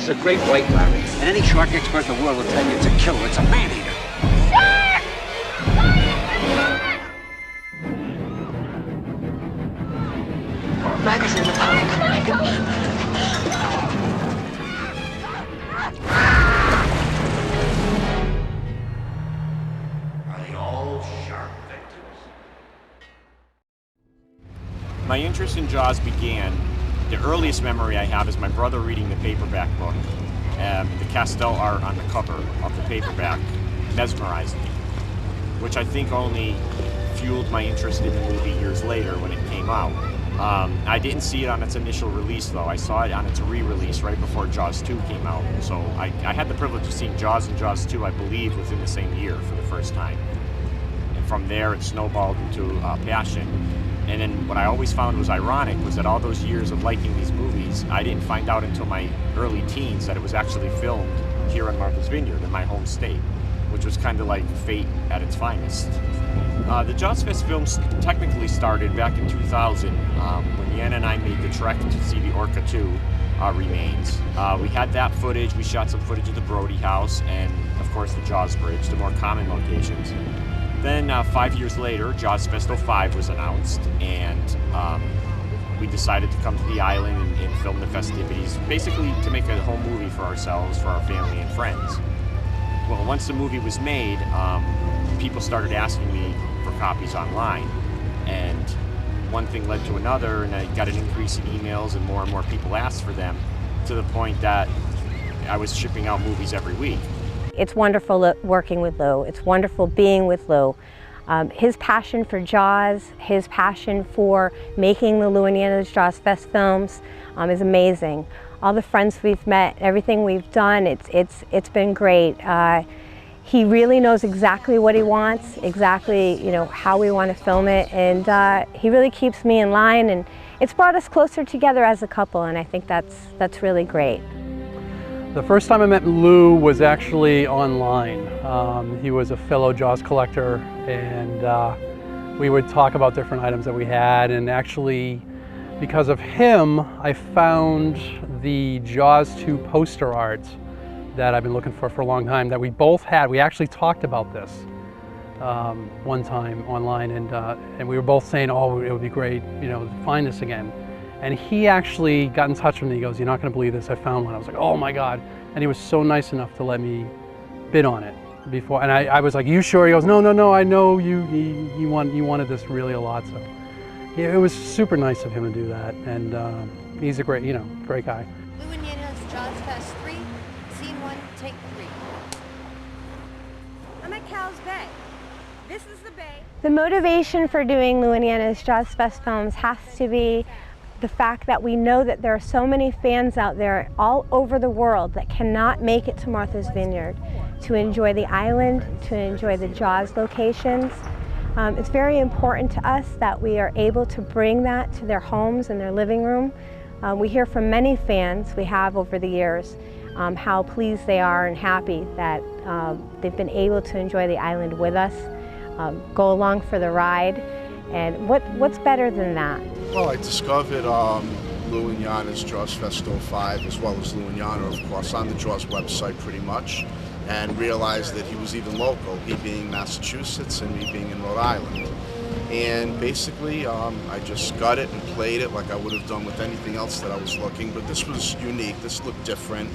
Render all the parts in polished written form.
is a great white, Larry. And any shark expert in the world will tell you it's a killer. It's a man-eater. Shark! Magazine attack. Come on. My interest in Jaws began, the earliest memory I have is my brother reading the paperback book. The Castell art on the cover of the paperback mesmerized me, which I think only fueled my interest in the movie years later when it came out. I didn't see it on its initial release though. I saw it on its re-release right before Jaws 2 came out. So I had the privilege of seeing Jaws and Jaws 2, I believe, within the same year for the first time. And from there it snowballed into passion. And then what I always found was ironic was that all those years of liking these movies, I didn't find out until my early teens that it was actually filmed here in Martha's Vineyard in my home state, which was kind of like fate at its finest. The JawsFest films technically started back in 2000 when Yana and I made the trek to see the Orca 2 remains. We had that footage, we shot some footage of the Brody House and of course the Jaws Bridge, the more common locations. Then 5 years later, JawsFest 05 was announced, and we decided to come to the island and film the festivities, basically to make a home movie for ourselves, for our family and friends. Well, once the movie was made, people started asking me for copies online, and one thing led to another, and I got an increase in emails, and more people asked for them, to the point that I was shipping out movies every week. It's wonderful working with Lou. It's wonderful being with Lou. His passion for Jaws, his passion for making the Lou and Yana's JawsFest films is amazing. All the friends we've met, everything we've done, it's been great. He really knows exactly what he wants, exactly how we want to film it, and he really keeps me in line, and it's brought us closer together as a couple, and I think that's really great. The first time I met Lou was actually online. He was a fellow Jaws collector, and we would talk about different items that we had, and actually because of him I found the Jaws 2 poster art that I've been looking for a long time that we both had. We actually talked about this one time online, and we were both saying, oh, it would be great, to find this again. And he actually got in touch with me. He goes, "You're not going to believe this, I found one." I was like, "Oh my God." And he was so nice enough to let me bid on it before. And I was like, "You sure?" He goes, No, I know you wanted this really a lot." So yeah, it was super nice of him to do that. And he's a great, great guy. Lou and Yana's JawsFest 3, Scene 1, Take 3. I'm at Cow's Bay. This is the bay. The motivation for doing Lou and Yana's JawsFest films has to be the fact that we know that there are so many fans out there all over the world that cannot make it to Martha's Vineyard to enjoy the island, to enjoy the Jaws locations. It's very important to us that we are able to bring that to their homes and their living room. We hear from many fans we have over the years how pleased they are and happy that they've been able to enjoy the island with us, go along for the ride. And what's better than that? Well, I discovered Lou and Yana's JawsFest 05, as well as Lou and Yana, of course, on the Jaws website pretty much, and realized that he was even local, he being Massachusetts and me being in Rhode Island. And basically, I just got it and played it like I would have done with anything else that I was looking, but this was unique, this looked different,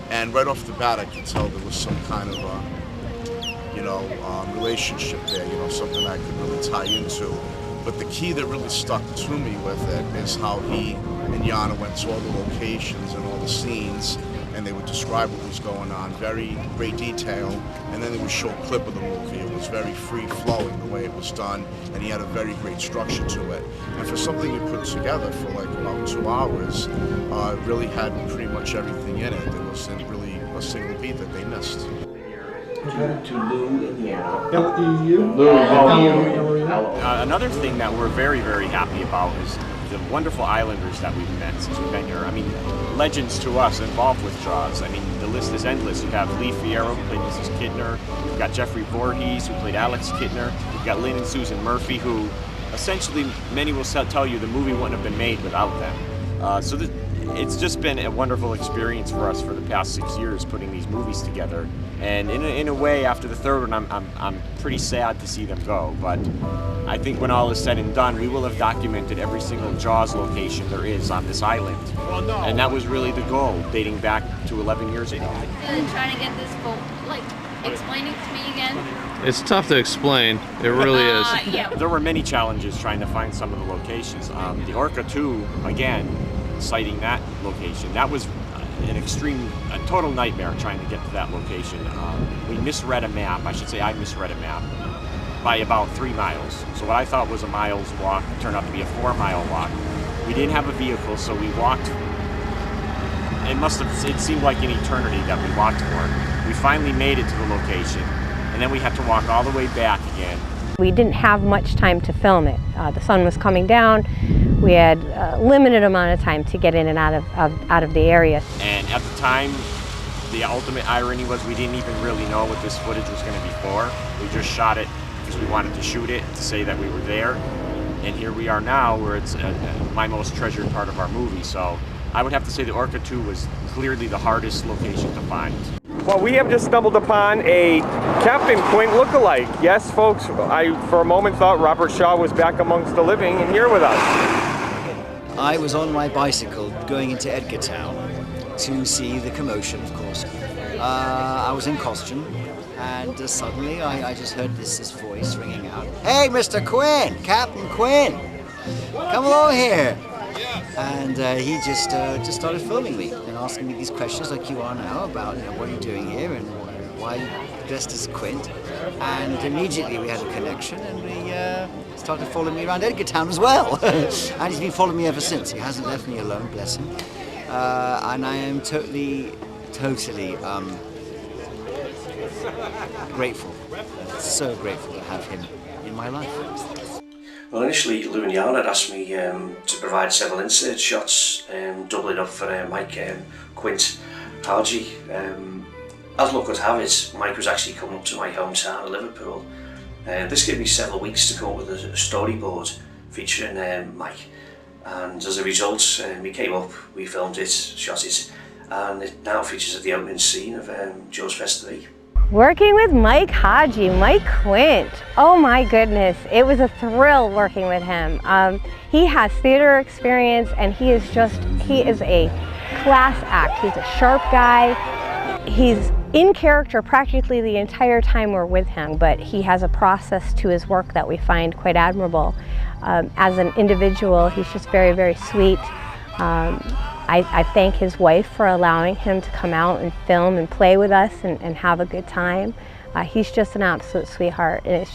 and right off the bat I could tell there was some kind of relationship there, something I could really tie into. But the key that really stuck to me with it is how he and Yana went to all the locations and all the scenes, and they would describe what was going on, very great detail, and then they would show a clip of the movie. It was very free-flowing the way it was done, and he had a very great structure to it. And for something you put together for like about 2 hours, it really had pretty much everything in it. There wasn't really a single beat that they missed. To Lou and Yana. Another thing that we're very, very happy about is the wonderful islanders that we've met since we've been here. I mean, legends to us involved with Jaws. I mean, the list is endless. You have Lee Fierro, who played Mrs. Kidner. You've got Jeffrey Voorhees, who played Alex Kidner. You've got Lynn and Susan Murphy, who essentially many will tell you the movie wouldn't have been made without them. So it's just been a wonderful experience for us for the past 6 years putting these movies together. And in a way, after the third one, I'm pretty sad to see them go. But I think when all is said and done, we will have documented every single Jaws location there is on this island. And that was really the goal, dating back to 11 years ago. And trying to get this full, like, explain it to me again. It's tough to explain. It really is. Yeah. There were many challenges trying to find some of the locations. The Orca 2, again, citing that location, that was a total nightmare trying to get to that location. We misread a map, I should say I misread a map, by about 3 miles. So what I thought was a mile's walk turned out to be a 4-mile walk. We didn't have a vehicle, so we walked. It seemed like an eternity that we walked for. We finally made it to the location, and then we had to walk all the way back again. We didn't have much time to film it. The sun was coming down. We had a limited amount of time to get in and out of the area. And at the time, the ultimate irony was we didn't even really know what this footage was going to be for. We just shot it because we wanted to shoot it to say that we were there. And here we are now, where it's my most treasured part of our movie. So I would have to say the Orca 2 was clearly the hardest location to find. Well, we have just stumbled upon a Captain Quint look-alike. Yes, folks, I for a moment thought Robert Shaw was back amongst the living and here with us. I was on my bicycle going into Edgartown to see the commotion, of course. I was in costume, and suddenly I just heard this voice ringing out, "Hey, Mr. Quinn, Captain Quinn, come along here." And he just started filming me and asking me these questions like you are now about, what are you doing here and why are you dressed as Quint. And immediately we had a connection, and we started following me around Edgartown as well. And he's been following me ever since. He hasn't left me alone, bless him. And I am totally grateful, so grateful to have him in my life. Well, initially Lou and Yana had asked me to provide several insert shots, doubling up for Mike Quint Hargy. As luck would have it, Mike was actually coming up to my hometown of Liverpool. This gave me several weeks to come up with a storyboard featuring Mike, and as a result we came up, we filmed it, shot it, and it now features at the opening scene of JawsFest 3. Working with Mike Hadji, Mike Quint. Oh my goodness, it was a thrill working with him. He has theater experience, and he is a class act. He's a sharp guy. He's in character practically the entire time we're with him, but he has a process to his work that we find quite admirable. As an individual, he's just very, very sweet. I thank his wife for allowing him to come out and film and play with us and have a good time. He's just an absolute sweetheart, and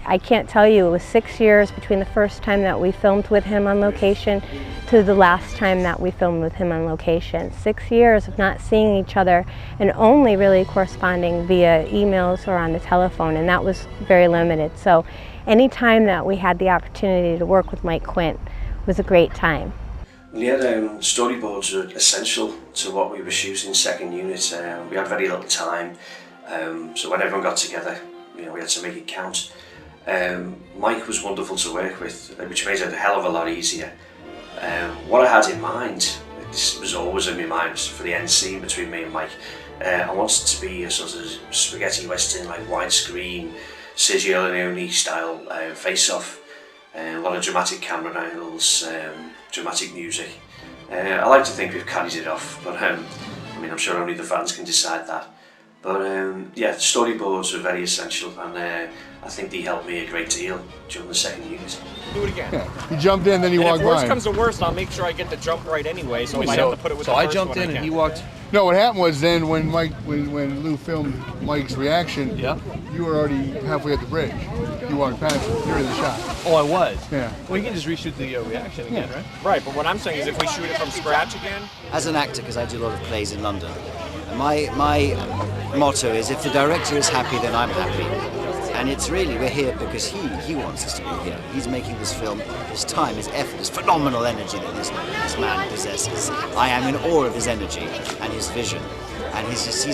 I can't tell you, it was 6 years between the first time that we filmed with him on location to the last time that we filmed with him on location. 6 years of not seeing each other and only really corresponding via emails or on the telephone, and that was very limited. So any time that we had the opportunity to work with Mike Quint was a great time. Well, yeah, storyboards are essential to what we were shooting second unit. We had very little time, so when everyone got together, we had to make it count. Mike was wonderful to work with, which made it a hell of a lot easier. What I had in mind, this was always in my mind for the end scene between me and Mike, I wanted it to be a sort of spaghetti western, like widescreen, Sergio Leone style face-off. A lot of dramatic camera angles, dramatic music. I like to think we've carried it off, but I'm sure only the fans can decide that. But yeah, storyboards are very essential, and I think they helped me a great deal during the second unit. Do it again. Yeah. You jumped in, then you walked by. If worst comes to worst, I'll make sure I get the jump right anyway, so I have to put it with the So I first jumped one in and can. he walked. No, what happened was then when Lou filmed Mike's reaction, Yeah. you were already halfway at the bridge. You walked past it. You were in the shot. Oh, I was. Yeah. Well, you can just reshoot the reaction again, right? Right, but what I'm saying is if we shoot it from scratch again. As an actor, because I do a lot of plays in London, my motto is if the director is happy, then I'm happy. And it's really, we're here because he wants us to be here. He's making this film, his time, his effort, his phenomenal energy that this man possesses. I am in awe of his energy and his vision. And he's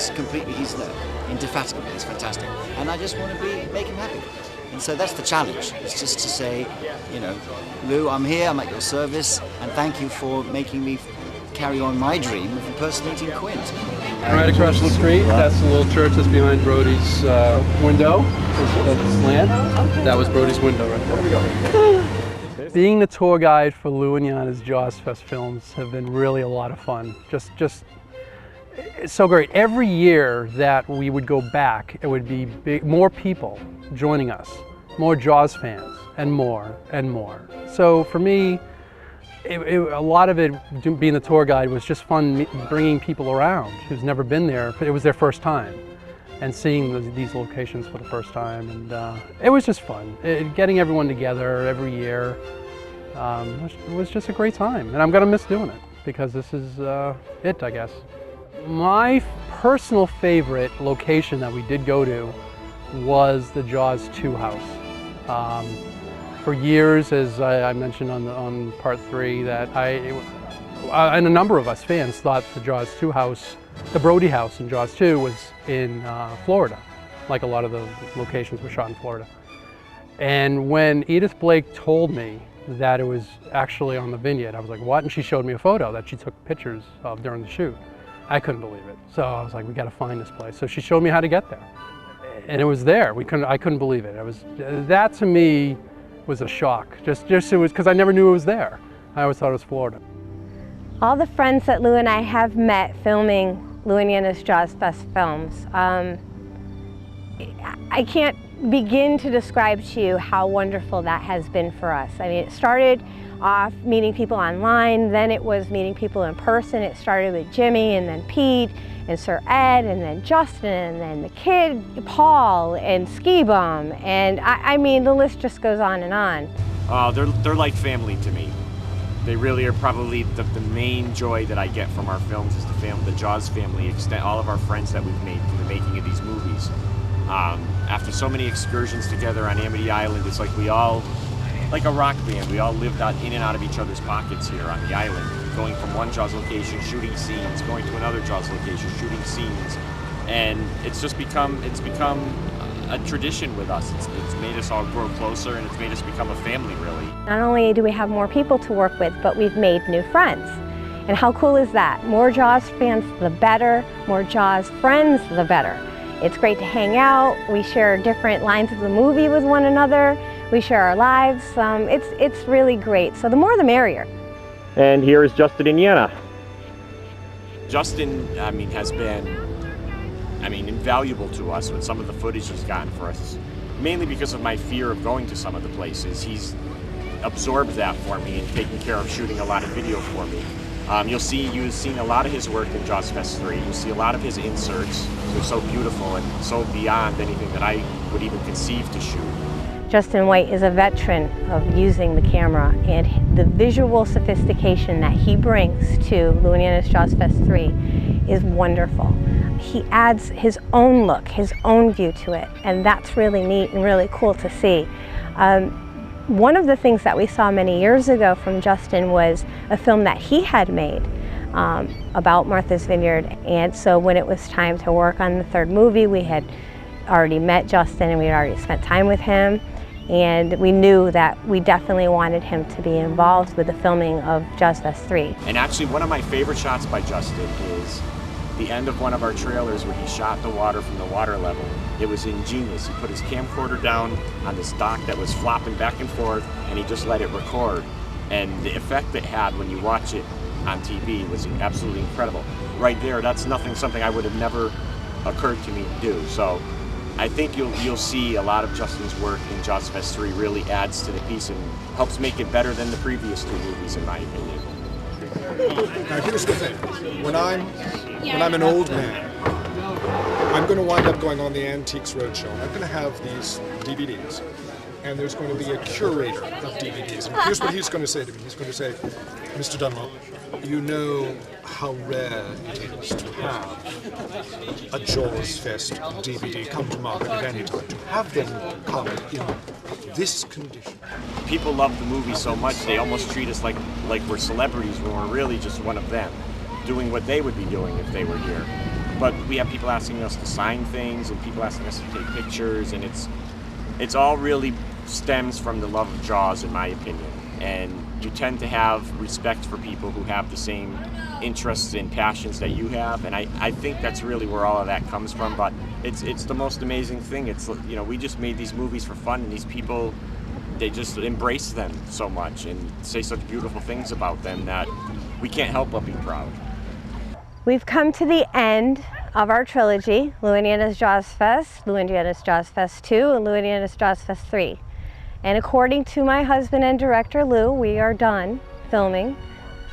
indefatigable, he's fantastic. And I just want to make him happy. And so that's the challenge. It's just to say, Lou, I'm here, I'm at your service, and thank you for making me carry on my dream of impersonating Quint. Right across the street, that's the little church that's behind Brody's window. That's slant. That was Brody's window right there. Being the tour guide for Lou and Yana's JawsFest films have been really a lot of fun. Just it's so great. Every year that we would go back, it would be more people joining us, more Jaws fans, and more and more. So for me, a lot of it, being the tour guide, was just fun bringing people around who's never been there. It was their first time, and seeing these locations for the first time, and it was just fun. Getting everyone together every year was just a great time, and I'm gonna miss doing it because this is it, I guess. My personal favorite location that we did go to was the Jaws 2 house. For years, as I mentioned on part 3, that and a number of us fans thought the Jaws 2 house, the Brody house in Jaws 2, was in Florida, like a lot of the locations were shot in Florida. And when Edith Blake told me that it was actually on the vineyard, I was like, what? And she showed me a photo that she took pictures of during the shoot. I couldn't believe it. So I was like, we got to find this place. So she showed me how to get there. And it was there. I couldn't believe it. That to me was a shock. Just it was because I never knew it was there. I always thought it was Florida. All the friends that Lou and I have met filming Lou and Yana's JawsFest films, I can't begin to describe to you how wonderful that has been for us. I mean, it started off meeting people online, then it was meeting people in person. It started with Jimmy, and then Pete, and Sir Ed, and then Justin, and then the kid, Paul, and Ski Bum, and I mean, the list just goes on and on. They're like family to me. They really are probably the main joy that I get from our films is the Jaws family, all of our friends that we've made through the making of these movies. After so many excursions together on Amity Island, it's like we all, like a rock band, we all lived in and out of each other's pockets here on the island, going from one Jaws location, shooting scenes, going to another Jaws location, shooting scenes, and it's become a tradition with us. It's made us all grow closer, and it's made us become a family, really. Not only do we have more people to work with, but we've made new friends. And how cool is that? More Jaws fans, the better. More Jaws friends, the better. It's great to hang out. We share different lines of the movie with one another. We share our lives. It's really great. So the more the merrier. And here is Justin and Yana. Justin, has been, invaluable to us with some of the footage he's gotten for us. Mainly because of my fear of going to some of the places. He's absorbed that for me and taken care of shooting a lot of video for me. You've seen a lot of his work in JawsFest 3. You'll see a lot of his inserts. They're so beautiful and so beyond anything that I would even conceive to shoot. Justin White is a veteran of using the camera, and the visual sophistication that he brings to Lou and Yana's JawsFest 3 is wonderful. He adds his own look, his own view to it, and that's really neat and really cool to see. One of the things that we saw many years ago from Justin was a film that he had made about Martha's Vineyard, and so when it was time to work on the third movie, we had already met Justin and we had already spent time with him, and we knew that we definitely wanted him to be involved with the filming of JawsFest 3. And actually one of my favorite shots by Justin is the end of one of our trailers where he shot the water from the water level. It was ingenious. He put his camcorder down on this dock that was flopping back and forth, and he just let it record. And the effect it had when you watch it on TV was absolutely incredible. Right there, that's something I would have never occurred to me to do. So I think you'll see a lot of Justin's work in JawsFest 3 really adds to the piece and helps make it better than the previous two movies, in my opinion. Now here's the thing, when I'm an old man, I'm going to wind up going on the Antiques Roadshow, and I'm going to have these DVDs, and there's going to be a curator of DVDs, and here's what he's going to say to me. He's going to say, Mr. Dunlop, you know how rare it is to have a JawsFest DVD come to market at any time, to have them come in this condition. People love the movie so much, they almost treat us like we're celebrities when we're really just one of them, doing what they would be doing if they were here. But we have people asking us to sign things and people asking us to take pictures, and it's all really stems from the love of Jaws, in my opinion. and you tend to have respect for people who have the same interests and passions that you have, and I think that's really where all of that comes from. But it's the most amazing thing. It's, you know, we just made these movies for fun, and these people, they just embrace them so much and say such beautiful things about them that we can't help but be proud. We've come to the end of our trilogy, Lou and Yana's JawsFest, Lou and Yana's JawsFest 2, and Lou and Yana's JawsFest 3. And according to my husband and director, Lou, we are done filming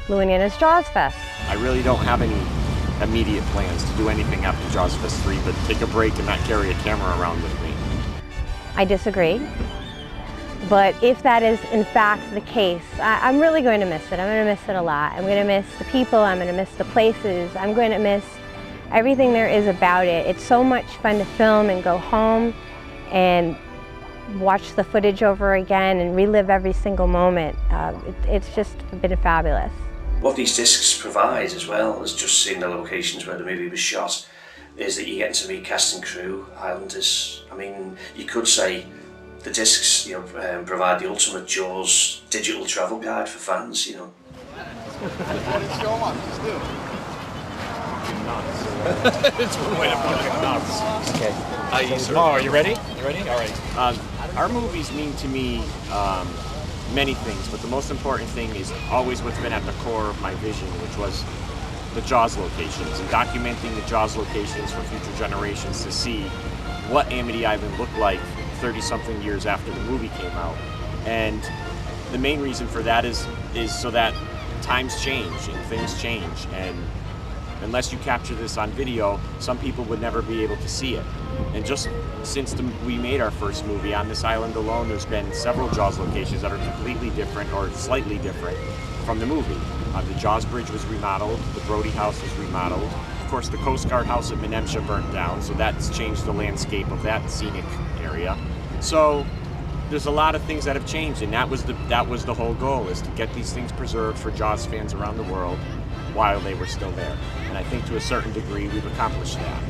Lou and Yana's JawsFest. I really don't have any immediate plans to do anything after JawsFest 3, but take a break and not carry a camera around with me. I disagree. But if that is in fact the case, I'm really going to miss it. I'm going to miss it a lot. I'm going to miss the people, I'm going to miss the places, I'm going to miss everything there is about it. It's so much fun to film and go home and watch the footage over again and relive every single moment. It's just been fabulous. What these discs provide, as well as just seeing the locations where the movie was shot, is that you get to meet cast and crew, islanders. I mean, you could say the discs, you know, provide the ultimate Jaws digital travel guide for fans, you know. It's one way to put it, nuts. Okay. Are you ready? You ready? All right. Our movies mean to me many things, but the most important thing is always what's been at the core of my vision, which was the Jaws locations, and documenting the Jaws locations for future generations to see what Amity Island looked like 30-something years after the movie came out. And the main reason for that is so that times change and things change, and unless you capture this on video, some people would never be able to see it. And just since we made our first movie on this island alone, there's been several Jaws locations that are completely different or slightly different from the movie. The Jaws Bridge was remodeled, the Brody House was remodeled. Of course, the Coast Guard House at Menemsha burnt down, so that's changed the landscape of that scenic area. So there's a lot of things that have changed, and that was the whole goal, is to get these things preserved for Jaws fans around the world while they were still there. And I think to a certain degree we've accomplished that.